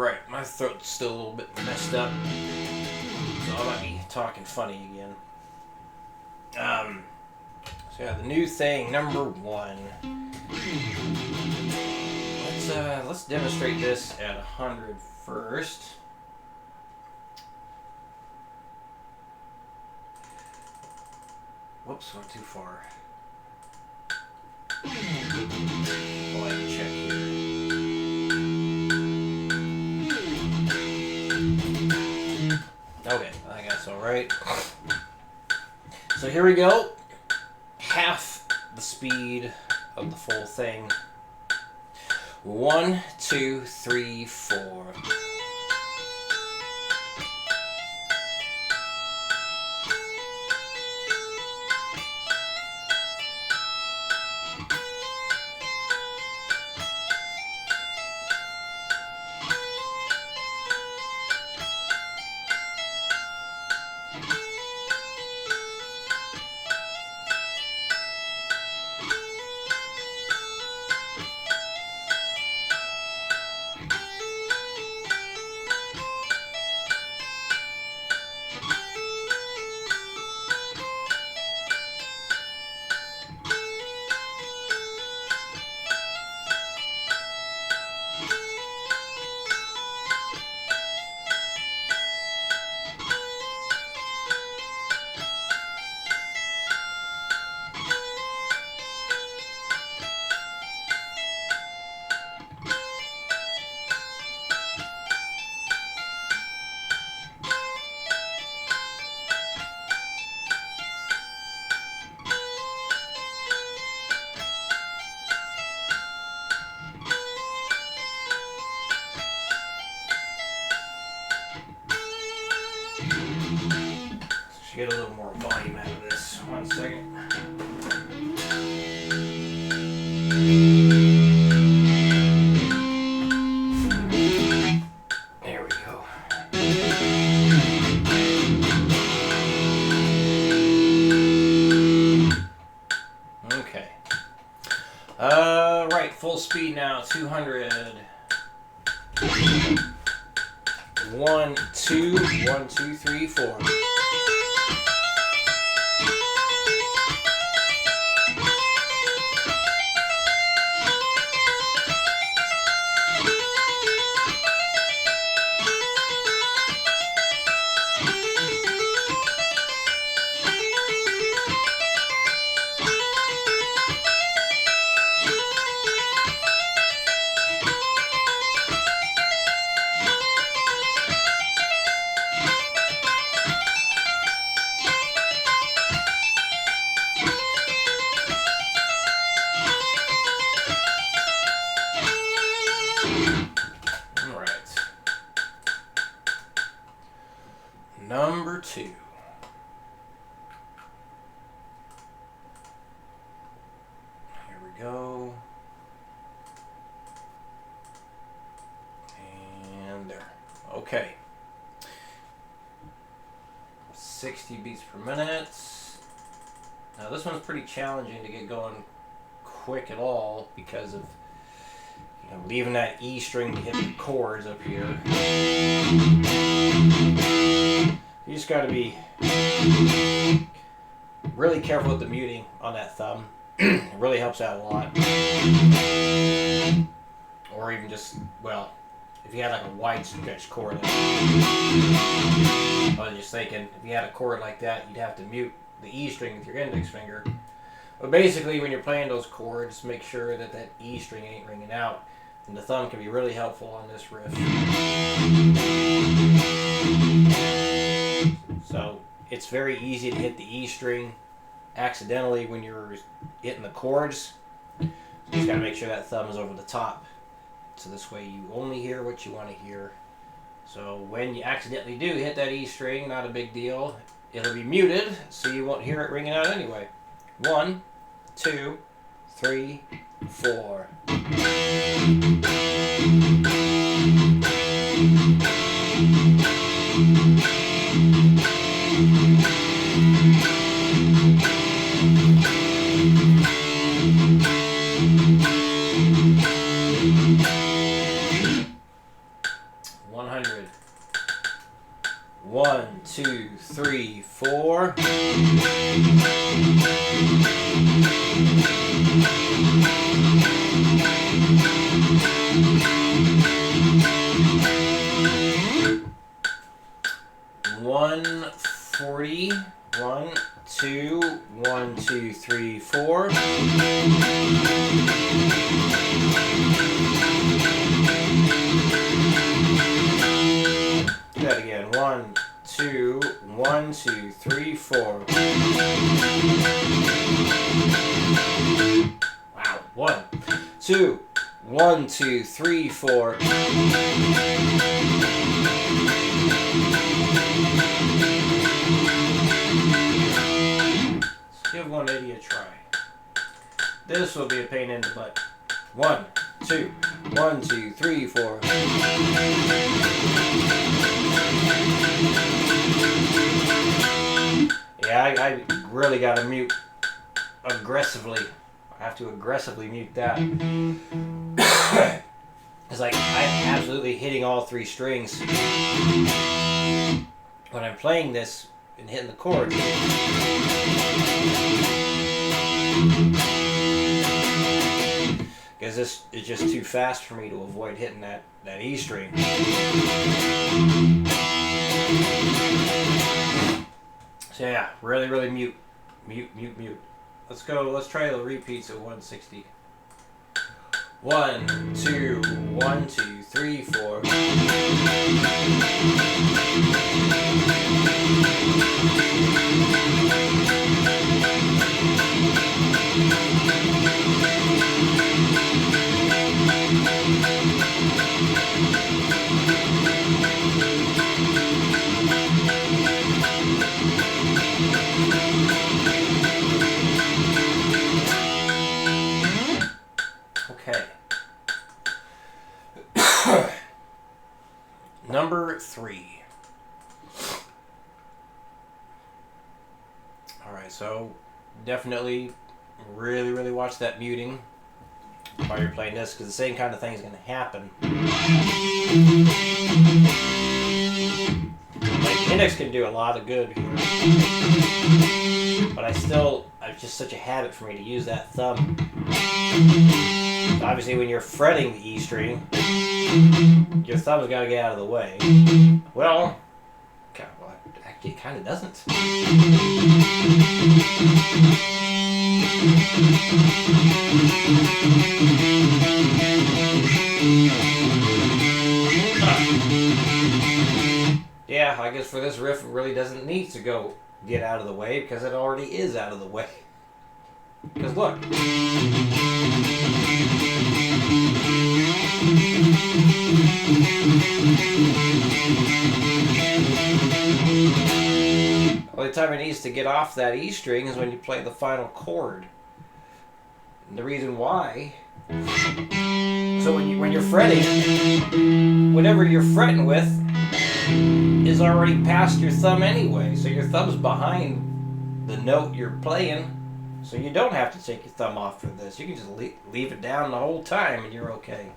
Alright, my throat's still a little bit messed up, so I might be talking funny again. So yeah, the new thing, number 1. Let's demonstrate this at 100 first. Whoops, went too far. I'll check here. Okay, I think that's alright. So here we go. Half the speed of the full thing. 1, 2, 3, 4. Get a little more volume out of this. 1 second. There we go. Okay. Right, full speed now, 200. 1, 2, 1, 2, 3, 4. Number 2. Here we go. And there. Okay. 60 beats per minute. Now this one's pretty challenging to get going quick at all because of leaving that E string to hit the chords up here. You just got to be really careful with the muting on that thumb. It really helps out a lot. Or even just, well, if you had like a wide stretch chord. I was just thinking, if you had a chord like that, you'd have to mute the E string with your index finger. But basically, when you're playing those chords, make sure that that E string ain't ringing out. And the thumb can be really helpful on this riff. So it's very easy to hit the E string accidentally when you're hitting the chords. So you just got to make sure that thumb is over the top. So this way you only hear what you want to hear. So when you accidentally do hit that E string, not a big deal. It'll be muted, so you won't hear it ringing out anyway. 1, 2, 3, 4. 1, 2, 3, 4. One 40. 1, 2, 1, 2, 3, 4. Do that again. 1, 2, 1, 2, 3, 4. Wow. 1, 2, 1, 2, 3, 4. Give 180 a try. This will be a pain in the butt. 1, 2, 1, 2, 3, 4. Yeah, I really got to mute aggressively. I have to aggressively mute that. It's like I'm absolutely hitting all 3 strings when I'm playing this and hitting the chords. Because this is just too fast for me to avoid hitting that E string. So yeah, really mute. Mute. Let's go, let's try the repeats at 160. 1, 2, 1, 2, 3, 4. Okay. Number 3. Alright, so definitely really watch that muting while you're playing this, because the same kind of thing is going to happen. Like, index can do a lot of good here, but it's just such a habit for me to use that thumb. So obviously when you're fretting the E string, your thumb's got to get out of the way. Well, actually it kind of doesn't. Yeah, I guess for this riff it really doesn't need to go get out of the way, because it already is out of the way. Because look. The only time it needs to get off that E string is when you play the final chord. And the reason why, so when you're fretting, whatever you're fretting with is already past your thumb anyway. So your thumb's behind the note you're playing. So you don't have to take your thumb off for this. You can just leave it down the whole time and you're okay.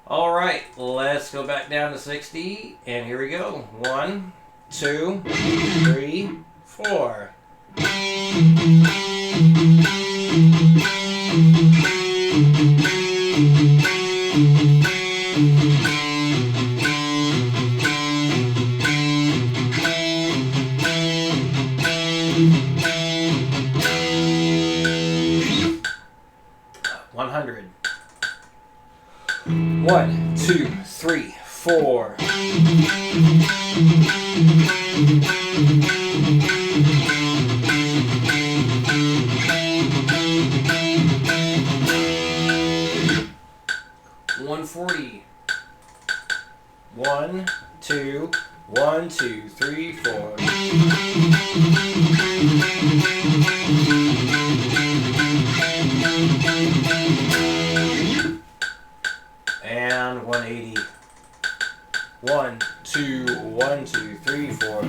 Alright, let's go back down to 60. And here we go. 1, 2, 3, 4. $100. 1, 2, 3, 4. $140. 1, 2, 1, 2, 3, 4. And 180. 1, 2, 1, 2, 3, 4.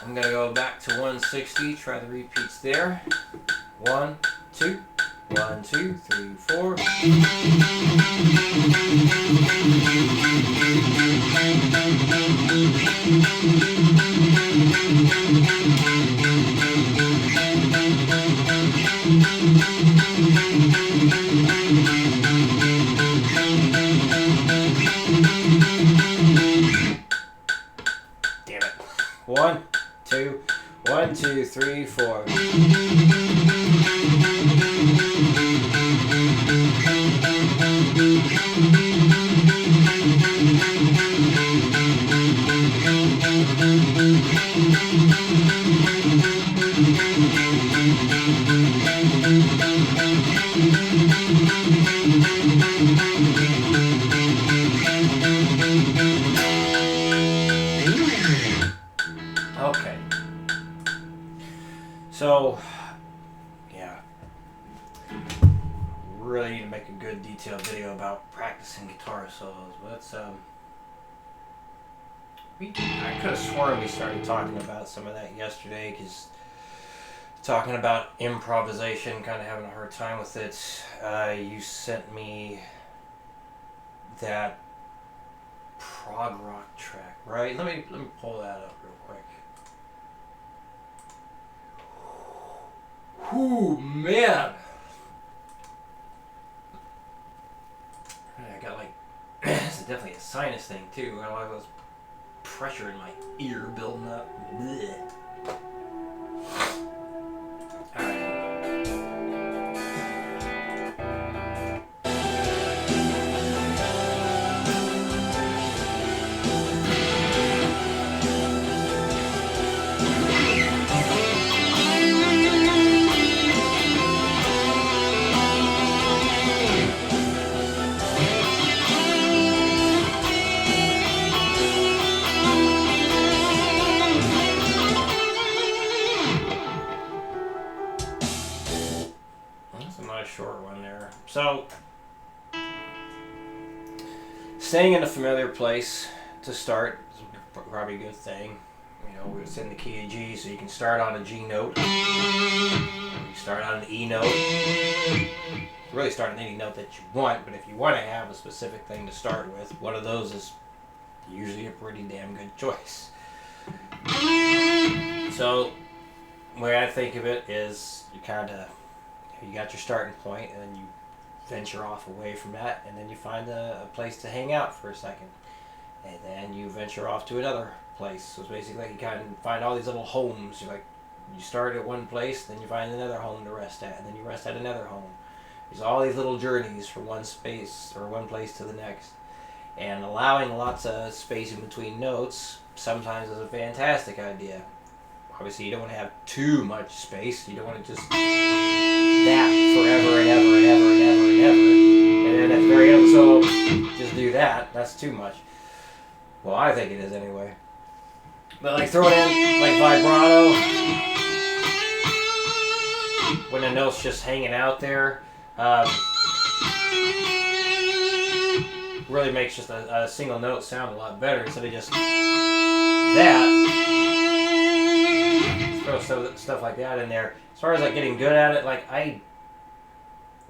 I'm gonna go back to 160, try the repeats there. 1, 2, 1, 2, 3, 4. Damn it. 1, 2, 1, 2, 3, 4. Okay. So, yeah. Really need to make a good detailed video about practicing guitar solos, but I could have sworn we started talking about some of that yesterday, because talking about improvisation, kind of having a hard time with it. You sent me that prog rock track, right? Let me pull that up real quick. Ooh, man. I got like, this is definitely a sinus thing too. I got all this pressure in my ear building up. Blech. Alright. That's a nice short one there. So, staying in a familiar place to start is probably a good thing. You know, it's in the key of G, so you can start on a G note. You start on an E note. Really start on any note that you want, but if you want to have a specific thing to start with, one of those is usually a pretty damn good choice. So, the way I think of it is you got your starting point, and then you venture off away from that, and then you find a place to hang out for a second, and then you venture off to another place. So it's basically you kind of find all these little homes. You start at one place, then you find another home to rest at, and then you rest at another home. There's all these little journeys from one space or one place to the next, and allowing lots of space in between notes sometimes is a fantastic idea. Obviously, you don't want to have too much space. You don't want to just that forever and ever and ever and ever and ever. And then at the very end, so just do that. That's too much. Well, I think it is anyway. But like throw it in like vibrato when the note's just hanging out there. Really makes just a single note sound a lot better instead of just that. Throw stuff like that in there. As far as like getting good at it, like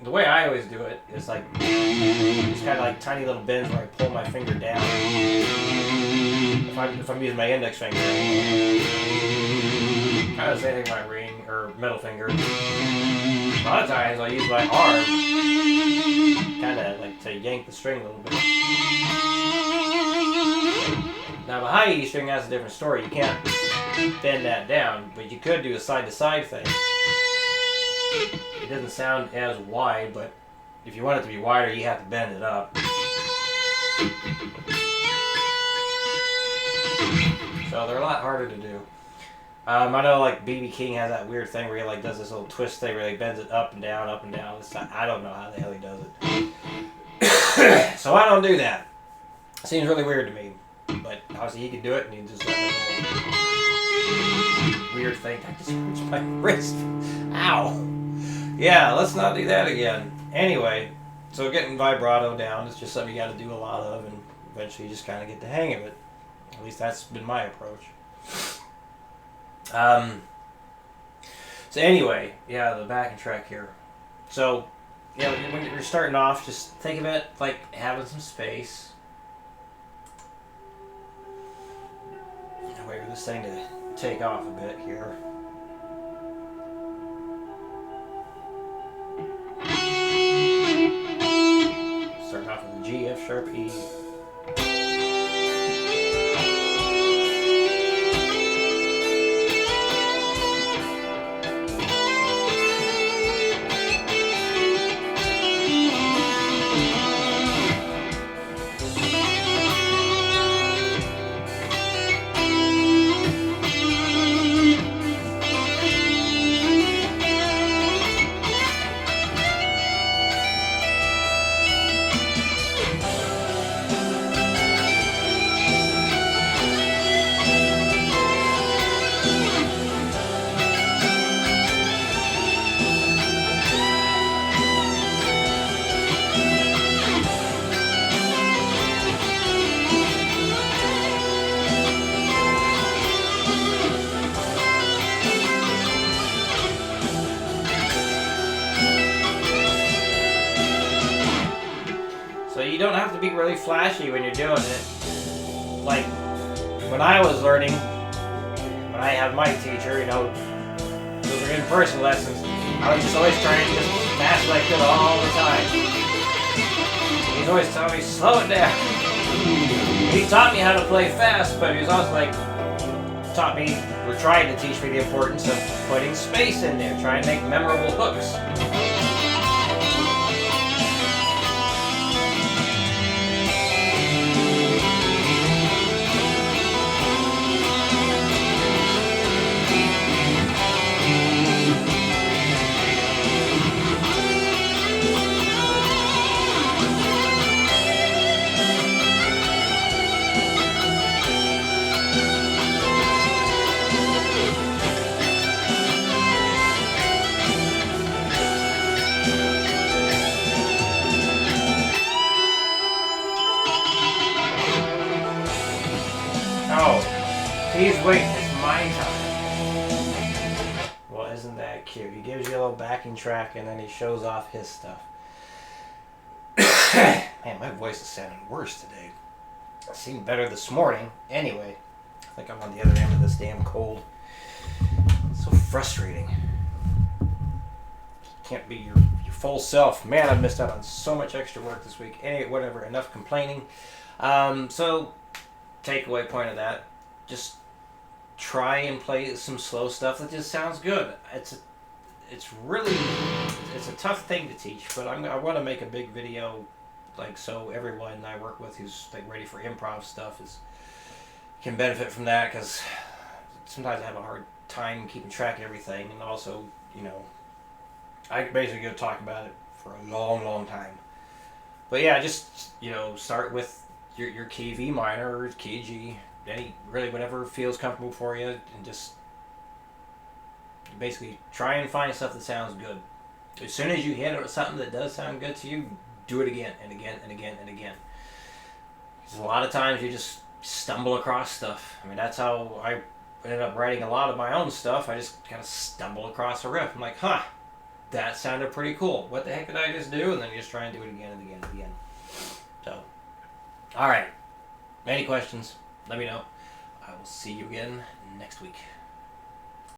the way I always do it is like it's kind of like tiny little bends where I pull my finger down. If I'm using my index finger, kind of the same thing with my ring or middle finger. A lot of times I'll use my arm, kind of like to yank the string a little bit. Now the high E string has a different story. You can't bend that down, but you could do a side-to-side thing. It doesn't sound as wide, but if you want it to be wider, you have to bend it up. So they're a lot harder to do. I know like B.B. King has that weird thing where he like does this little twist thing where he bends it up and down, up and down. I don't know how the hell he does it. So I don't do that. Seems really weird to me. But obviously he can do it, and he just does a little weird thing. I just hurts my wrist. Ow. Yeah, let's not do that again. Anyway, so getting vibrato down is just something you got to do a lot of, and eventually you just kind of get the hang of it. At least that's been my approach. So anyway, yeah, the backing track here. So, you know, when you're starting off, just think of it like having some space. Wait for this thing to take off a bit here. Starting off with a G, F sharp, E. So you don't have to be really flashy when you're doing it. Like when I was learning, when I had my teacher, you know, those were in-person lessons, I was just always trying to just fast as I could all the time. He's always telling me, slow it down. He taught me how to play fast, but he was also like, taught me, or tried to teach me the importance of putting space in there, trying to make memorable hooks. Oh, please wait, it's my time. Well, isn't that cute? He gives you a little backing track and then he shows off his stuff. Man, my voice is sounding worse today. It seemed better this morning. Anyway, I think I'm on the other end of this damn cold. It's so frustrating. Can't be your full self. Man, I've missed out on so much extra work this week. Anyway, whatever, enough complaining. So, takeaway point of that, just try and play some slow stuff that just sounds good. It's a tough thing to teach, but I want to make a big video, like, so everyone I work with who's like ready for improv stuff can benefit from that, because sometimes I have a hard time keeping track of everything, and also, you know, I basically go talk about it for a long time. But yeah, just, you know, start with your key V minor or key G, really whatever feels comfortable for you, and just basically try and find stuff that sounds good. As soon as you hit something that does sound good to you, do it again and again and again and again. Because a lot of times you just stumble across stuff. I mean, that's how I ended up writing a lot of my own stuff. I just kind of stumble across a riff. I'm like, that sounded pretty cool. What the heck did I just do? And then you just try and do it again and again and again. So, all right. Any questions? Let me know. I will see you again next week.